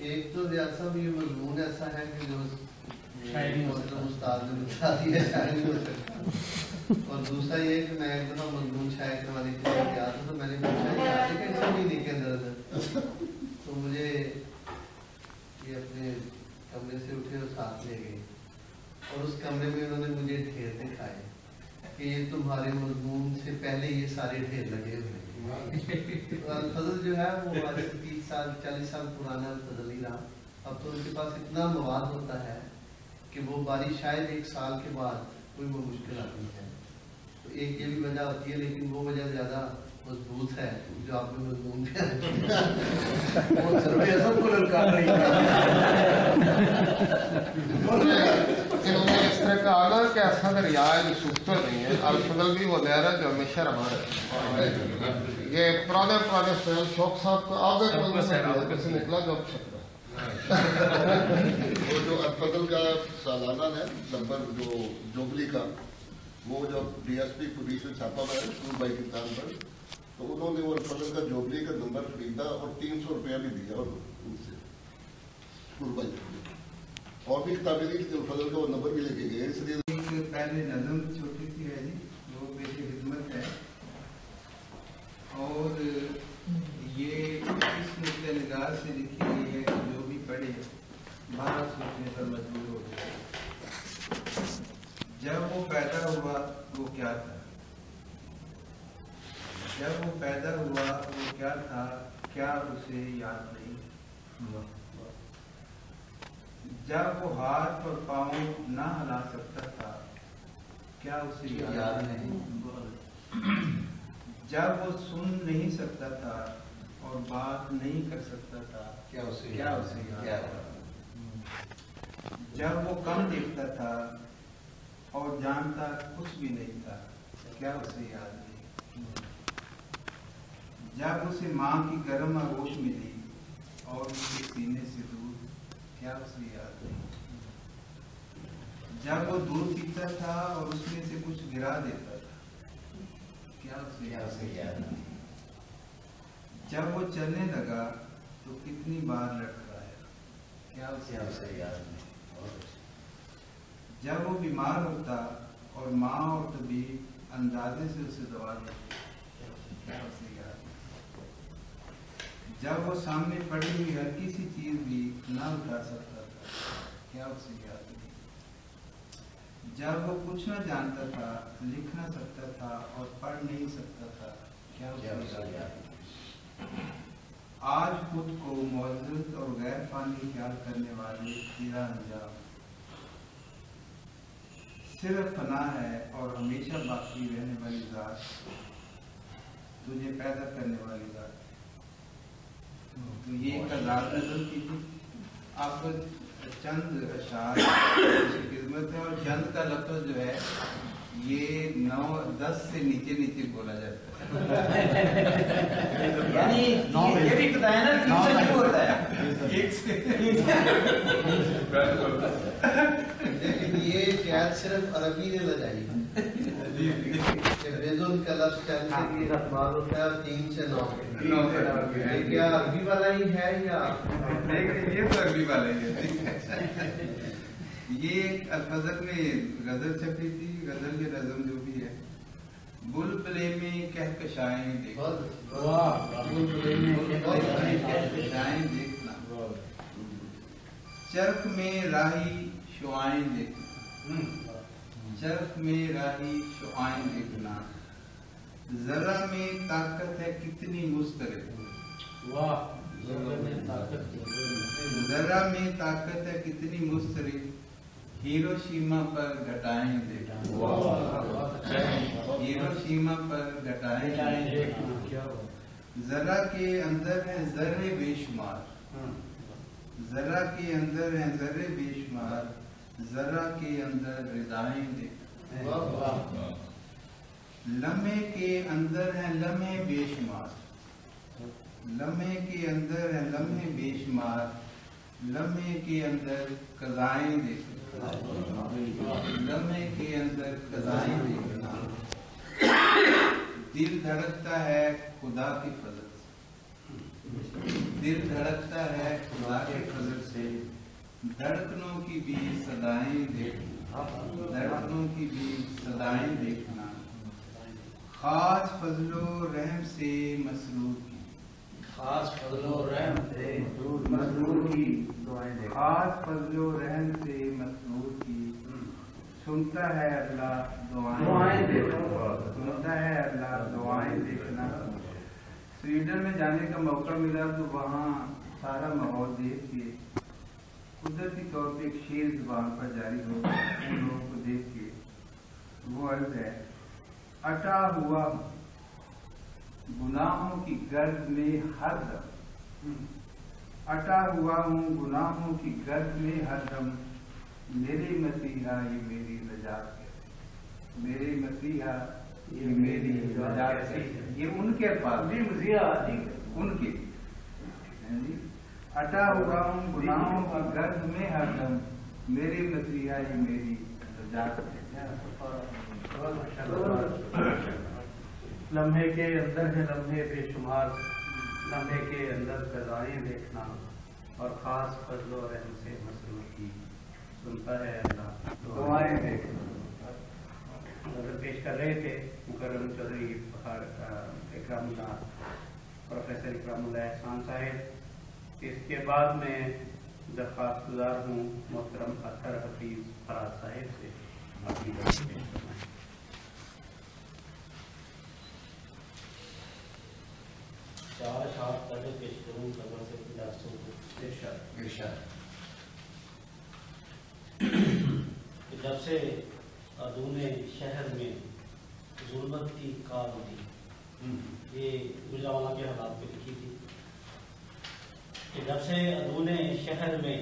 ایک تو ریاض صاحب یہ مضمون ایسا ہے کہ جو استاد نے بتا دیا شاعر نہیں ہو سکتا، اور دوسرا یہ کہ میں ایک دفعہ مضمون شائع کروانے کے لیے گیا تھا تو میں نے پوچھا کہ آپ نے کیسے مہینے کے اندر تو مجھے یہ اپنے کمرے سے اٹھے اور ساتھ لے گئے اور اس کمرے میں انہوں نے مجھے ڈھیر دکھائے کہ یہ تمہارے مضمون سے پہلے یہ سارے ڈھیر لگے ہوئے ہیں۔ الفضل جو ہے وہ 30 سال 40 سال پرانا الفضل ہی رہا، اب تو ان کے پاس اتنا مواد ہوتا ہے کہ وہ باری شاید 1 سال کے بعد کوئی وہ مشکل آتی ہے، تو ایک یہ بھی وجہ ہوتی ہے، لیکن وہ وجہ زیادہ مضبوط ہے جو آپ نے مضمون سب کو للکار رہی اس طرح کا آنا کہ اصل ریاض سوکھتا نہیں ہے، الفضل بھی وہ دائرہ جو ہمیشہ رہا ہے۔ یہ پرانے شوق صاحب کو آگے کسی نکلا جو اب چھپ رہا وہ جو الفضل کا سالانہ ہے نمبر جو جوبلی کا، وہ جب ڈی ایس پی پولیس نے چھاپا مارا اسکول بائی کتاب پر، تو انہوں نے وہ الفضل کا جوبلی کا نمبر خریدا اور 300 روپیہ بھی دیا اور ان سے اسکول بائی اور بھی کتابیں دی کہ الفضل کا وہ نمبر بھی لے کے گئے۔ اس لیے پہلے نظم چھوٹی سی ہے جی، وہ پیش خدمت ہے، اور یہ اس نقطۂ نگار سے لکھی گئی ہے کہ جو بھی پڑھے بہت سوچنے پر مجبور ہو گیا۔ جب وہ پیدا ہوا وہ کیا تھا، جب وہ پیدا ہوا وہ کیا تھا، کیا اسے یاد نہیں، جب وہ ہاتھ اور پاؤں نہ ہلا سکتا تھا کیا اسے یاد نہیں، جب وہ سن نہیں سکتا تھا اور بات نہیں کر سکتا تھا کیا اسے یاد، جب وہ کم دیکھتا تھا اور جانتا کچھ بھی نہیں تھا کیا اسے یاد نہیں، جب اسے ماں کی گرم آغوش ملی اور اس کے سینے سے دودھ کیا اسے یاد نہیں، جب وہ دودھ پیتا تھا اور اس میں سے کچھ گرا دیتا تھا کیا اسے یاد نہیں، جب وہ چلنے لگا تو کتنی بار لٹکایا کیا اسے یاد نہیں، جب وہ بیمار ہوتا اور ماں اور طبیب اندازے سے اسے دوا دیتے کیا اسے یاد نہیں، جب وہ سامنے پڑی ہوئی ہر کسی چیز بھی نہ اٹھا سکتا تھا کیا اسے یاد نہیں، جب وہ کچھ نہ جانتا تھا، لکھ نہ سکتا تھا اور پڑھ نہیں سکتا تھا کیا اسے یاد نہیں، آج خود کو معزز اور غیر فانی خیال کرنے والے تیرا انجام صرف فنا ہے اور ہمیشہ باقی رہنے والی ذات تجھے پیدا کرنے والی ذات، تو یہ ایک ذات نظر کیجیے آپ کو چند اشعار خدمت ہے، اور چند کا لفظ جو ہے یہ 9-10 سے نیچے بولا جاتا ہے، یعنی یہ بھی بتایا نا 3 سے شروع ہوتا ہے 1 سے، لیکن یہ شاید صرف عربی نے لگائی بیزن کا لفظ چند سے کی اخبار ہوتا ہے اور 3 سے 9 کیا عربی والا ہی ہے یا یہ تو عربی والا ہی ہے۔ یہ الفضل میں غزل چھپی تھی، غزل کے نظم جو بھی ہے، بلبلے میں کہکشائیں دیکھنا، چرخ میں راہی شعائیں دیکھنا، چرخ میں راہی شعائیں دیکھنا، ذرا میں طاقت ہے کتنی مضطرب، ذرا میں طاقت ہے کتنی مضطرب، ہیروشیما پر گھٹائیں دیکھنا، ہیروشیما پر گھٹائیں دیکھنا، ذرا کے اندر ہے ذرے بے شمار، ذرا کے اندر ہے ذرے بے شمار، ذرا کے اندر رضائیں دیکھنا، لمحے کے اندر ہے لمحے بے شمار، لمحے کے اندر ہے لمحے بے شمار، لمحے کے اندر قضائیں دیکھنا، لمحے کے اندر قضائیں دیکھنا، دل دھڑکتا ہے خدا کی فضل سے، दिल धड़कता है खुदा के फजल से, धड़कनों की भी सदाएं देखना, धड़कनों की भी सदाएं देखना, खास फजलो रहम से मसरूर की, खास फजलो रहम से मसरूर की, खास फजलो रहम से मसरूर की, सुनता है अल्लाह दुआएं देखना, सुनता है अल्लाह दुआएं देखना। स्वीडन में जाने का मौका मिला तो वहाँ सारा माहौल देख के कुदरती तौर पे एक शेर जुबान पर जारी हो गया। उन लोगों को देख के वो अर्ज है, अटा हुआ गुनाहों की गर्द में हर दम, अटा हुआ हूँ गुनाहों की गर्द में हर दम, मेरे मसीहा ये मेरी नजात है, मेरे मसीहा ये मेरी नजात है। ये उनके पास उनके अटा हुआ हूँ गुनाहों की गर्द में हर दम, मेरे मसीहा ये मेरी नजात है। लम्हे के अंदर है लम्हे बेशुमार, लम्हे के अंदर फ़ज़ाएं देखना, और ख़ास फजलो रहम से मसरूर की, सुनता है अल्लाह दुआएं देखना। नज़र पेश कर रहे थे मुकर्रम चौधरी इकरामुल्लाह, प्रोफेसर इकरामुल्लाह एहसान साहब। इसके बाद में दरख्वास्त गुजार हूँ मोहतरम अतर हफीज़ फराज साहब से अपनी बात पेश करना है। चार शाह कदर पेश करूँ खबर से दास्तों को जब से अदूने शहर में जुल्मत की कार दी, ये गुजरावाला के हालात पे लिखी थी कि जब से अदूने शहर में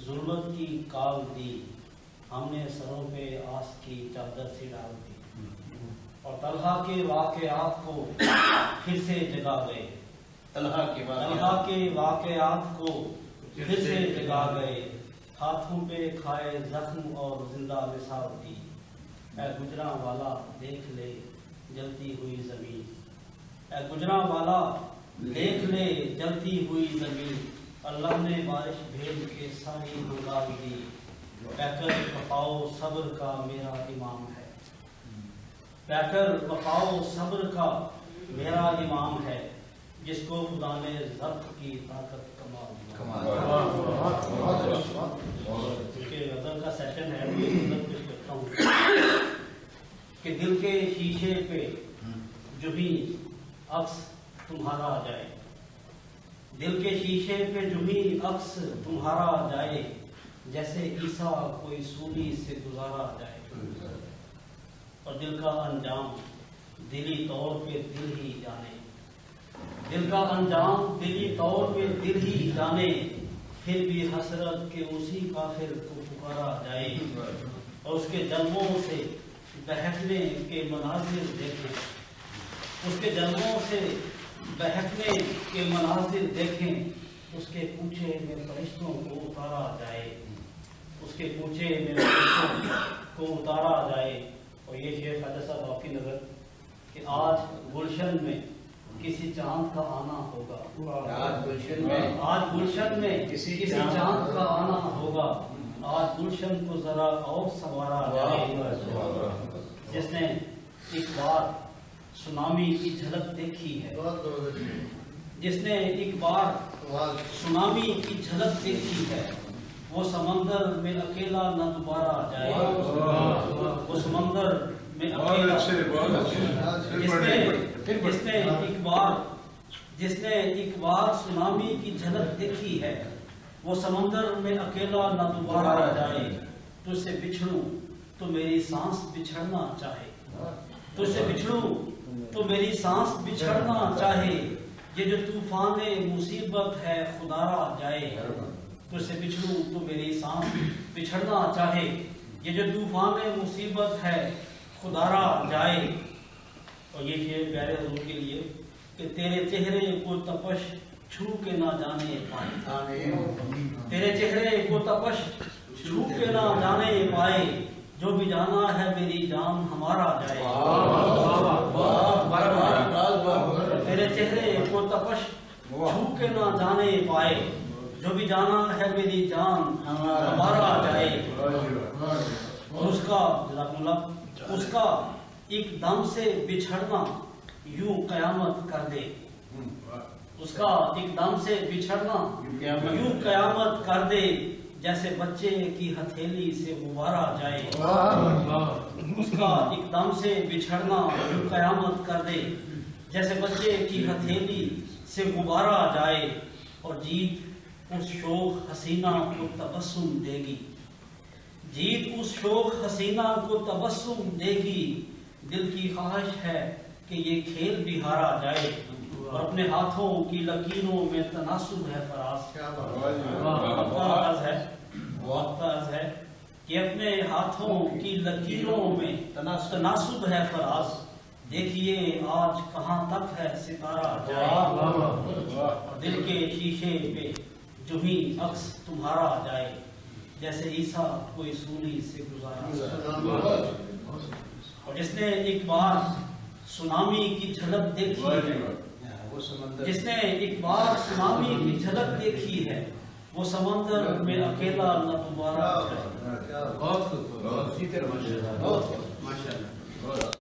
जुल्मत की काल दी, हमने सरों पे आस की चादर सी डाल दी, और तलहा के वाक़यात को फिर से जगा गए, तलहा के वाक़यात को फिर से जगा गए, हाथों पे खाए जख्म और जिंदा मिसाल दी। ऐ गुजरा वाला देख ले जलती हुई जमीन, ऐ गुजरा वाला देख ले जलती हुई जमीन, अल्लाह ने बारिश भेज के सारी उड़ा दी। पैकर वफाओ सब्र का मेरा इमाम है, पैकर वफाओ सब्र का मेरा इमाम है, जिसको खुदा ने ज़ब्त की ताकत कमाल दी। गजल का सेशन है, कुछ करता हूँ कि दिल के शीशे पे जो भी अक्स तुम्हारा आ जाए, दिल के शीशे पे जो भी अक्स तुम्हारा आ जाए, जैसे ईसा कोई सूली से गुजारा जाए, और दिल का अंजाम दिली तौर पे दिल ही जाने, दिल का अंजाम दिली तौर पे दिल ही जाने, फिर भी हसरत के उसी काफिर को पुकारा जाए, और उसके जन्मों से बहकने के मनाजिर देखें, उसके जन्मों से बहकने के मनाजिर देखें, उसके पूछे में फरिश्तों को उतारा जाए, उसके पूछे में फरिश्तों को उतारा जाए। और ये शेर ख्वाजा साहब आपकी नजर कि आज गुलशन में किसी चांद का आना होगा, आज गुलशन में किसी चांद का आना होगा, आज गुलशन को जरा और संवारा जाए। जिसने एक बार सुनामी की झलक देखी है, जिसने एक बार सुनामी की झलक देखी है, वो समंदर में अकेला न दोबारा जाए, वो समंदर में अकेला, जिसने एक बार सुनामी की झलक देखी है, वो समंदर में अकेला न दोबारा जाए। तुझसे बिछड़ूं तो मेरी सांस बिछड़ना चाहे, तुझसे बिछड़ूं तो मेरी सांस बिछड़ना चाहे, ये जो तूफान मुसीबत है खुदारा जाए। तुझसे बिछड़ूं तो मेरी सांस बिछड़ना चाहे, ये जो तूफान मुसीबत है खुदारा जाए। और ये शेर प्यारे हुजूर के लिए कि तेरे चेहरे को तपश छू के ना जाने पाए, तेरे चेहरे को तपश छू के ना जाने पाए, जो भी जाना है मेरी जान हमारा जाए। तेरे चेहरे को तपश छू के ना जाने पाए, जो भी जाना है मेरी जान हमारा जाए। और उसका एकदम से बिछड़ना यूं कयामत कर दे, उसका एकदम से बिछड़ना यूं कयामत कर दे, जैसे बच्चे की हथेली से गुब्बारा जाए। उसका एकदम से बिछड़ना यूं कयामत कर दे, जैसे बच्चे की हथेली से गुब्बारा जाए। और जीत उस शोक हसीना को तबस्सुम देगी, जीत उस शोक हसीना को तबस्सुम देगी। दिल की ख्वाहिश है कि ये खेल भी हारा जाए, और अपने हाथों की लकीरों में तनासुब है फराज। अर्ज है कि अपने हाथों की लकीरों में तनासुब है फराज। देखिए आज कहाँ तक है सितारा जाए, और दिल के शीशे पे जो ही अक्स तुम्हारा जाए, जैसे ईसा कोई सूली से गुजारा। और जिसने एक बार सुनामी की झलक देखी है, जिसने एक बार सुनामी की झलक देखी है, वो समंदर में अकेला न दोबारा जाए। बहुत खूब, माशाल्लाह।